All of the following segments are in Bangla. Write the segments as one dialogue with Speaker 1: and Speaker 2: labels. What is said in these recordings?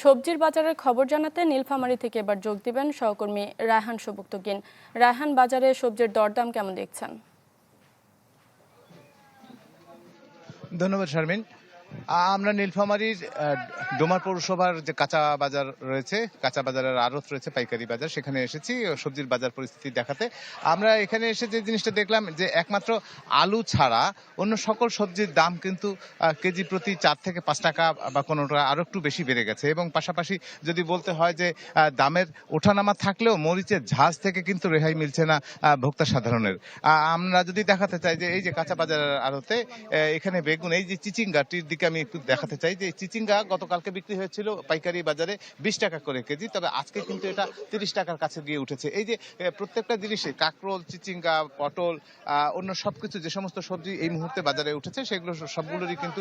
Speaker 1: সবজির বাজারের খবর জানাতে নীলফামারী থেকে এবার যোগ দিবেন সহকর্মী রায়হান সুবুক্তগিন। রায়হান, বাজারে সবজির দরদাম কেমন দেখছেন?
Speaker 2: ধন্যবাদ শারমিন। আমরা নীলফামারীর ডোমার পৌরসভার যে কাঁচা বাজার রয়েছে, কাঁচা বাজারের আড়ত রয়েছে, পাইকারি বাজার, সেখানে এসেছি সবজির বাজার পরিস্থিতি দেখাতে। আমরা এখানে এসে যে জিনিসটা দেখলাম যে একমাত্র আলু ছাড়া অন্য সকল সবজির দাম কিন্তু কেজি প্রতি 4 থেকে 5 টাকা বা কোনোটা আরো একটু বেশি বেড়ে গেছে। এবং পাশাপাশি যদি বলতে হয় যে দামের ওঠানামা থাকলেও মরিচের ঝাঁজ থেকে কিন্তু রেহাই মিলছে না ভোক্তা সাধারণের। আমরা যদি দেখাতে চাই যে এই যে কাঁচা বাজারের আড়তে এখানে বেগুন, এই যে চিচিঙ্গাটির দিকে আমি একটু দেখাতে চাই যে চিচিঙ্গা গতকালকে বিক্রি হয়েছিল পাইকারি বাজারে 20 টাকা করে কেজি, তবে আজকে কিন্তু এটা 30 টাকার কাছে গিয়ে উঠেছে। এই যে প্রত্যেকটা জিনিসে কাঁকরোল, চিচিঙ্গা, পটল, অন্য সবকিছু যে সমস্ত সবজি এই মুহূর্তে বাজারে উঠেছে সেগুলো সবগুলোরই কিন্তু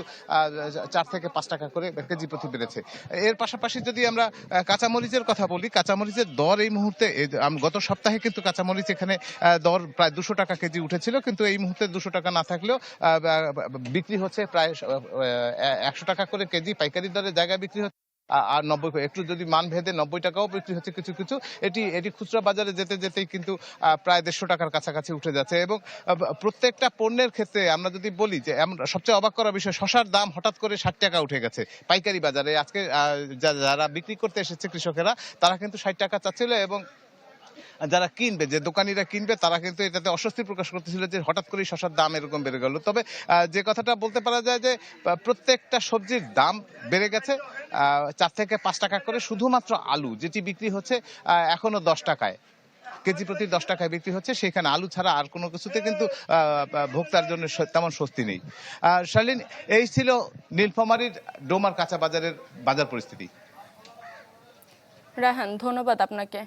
Speaker 2: 4 থেকে 5 টাকা করে কেজি প্রতি বেড়েছে। এর পাশাপাশি যদি আমরা কাঁচামরিচের কথা বলি, কাঁচামরিচের দর এই মুহূর্তে গত সপ্তাহে কিন্তু কাঁচামরিচ এখানে দর প্রায় 200 টাকা কেজি উঠেছিল, কিন্তু এই মুহূর্তে 200 টাকা না থাকলেও বিক্রি হচ্ছে প্রায় 100 টাকা করে কেজি পাইকারি দরে জায়গায় বিক্রি হচ্ছে। আর 90, একটু যদি মান ভেদে 90 টাকাও বিক্রি হচ্ছে কিছু কিছু। এটি খুচরা বাজারে যেতে যেতেই কিন্তু প্রায় 150 টাকার কাছাকাছি উঠে যাচ্ছে। এবং প্রত্যেকটা পণ্যের ক্ষেত্রে আমরা যদি বলি যে সবচেয়ে অবাক করা বিষয়, শসার দাম হঠাৎ করে 60 টাকা উঠে গেছে পাইকারি বাজারে। আজকে যারা বিক্রি করতে এসেছে কৃষকেরা, তারা কিন্তু 60 টাকা চাচ্ছিল, এবং যারা কিনবে, যে দোকানিরা কিনবে, তারা কিন্তু এটাতে অস্বস্তি প্রকাশ করতেছিল যে হঠাৎ করেই শসার দাম এরকম বেড়ে গেল। তবে যে কথাটা বলতে পারা যায় যে প্রত্যেকটা সবজির দাম বেড়ে গেছে 4 থেকে 5 টাকা করে। শুধুমাত্র আলু যেটি বিক্রি হচ্ছে এখনো 10 টাকায়, কেজি প্রতি 10 টাকায় বিক্রি হচ্ছে, সেখানে আলু ছাড়া আর কোনো কিছুতে কিন্তু ভোক্তার জন্য তেমন স্বস্তি নেই। শালীন, এই ছিল নীলফামারীর ডোমার কাঁচা বাজারের বাজার পরিস্থিতি।
Speaker 1: রায়হান, ধন্যবাদ আপনাকে।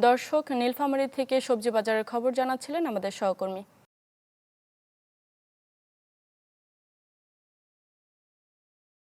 Speaker 1: দর্শক, নীলফামারী থেকে সবজি বাজারের খবর জানাচ্ছিলেন আমাদের সহকর্মী।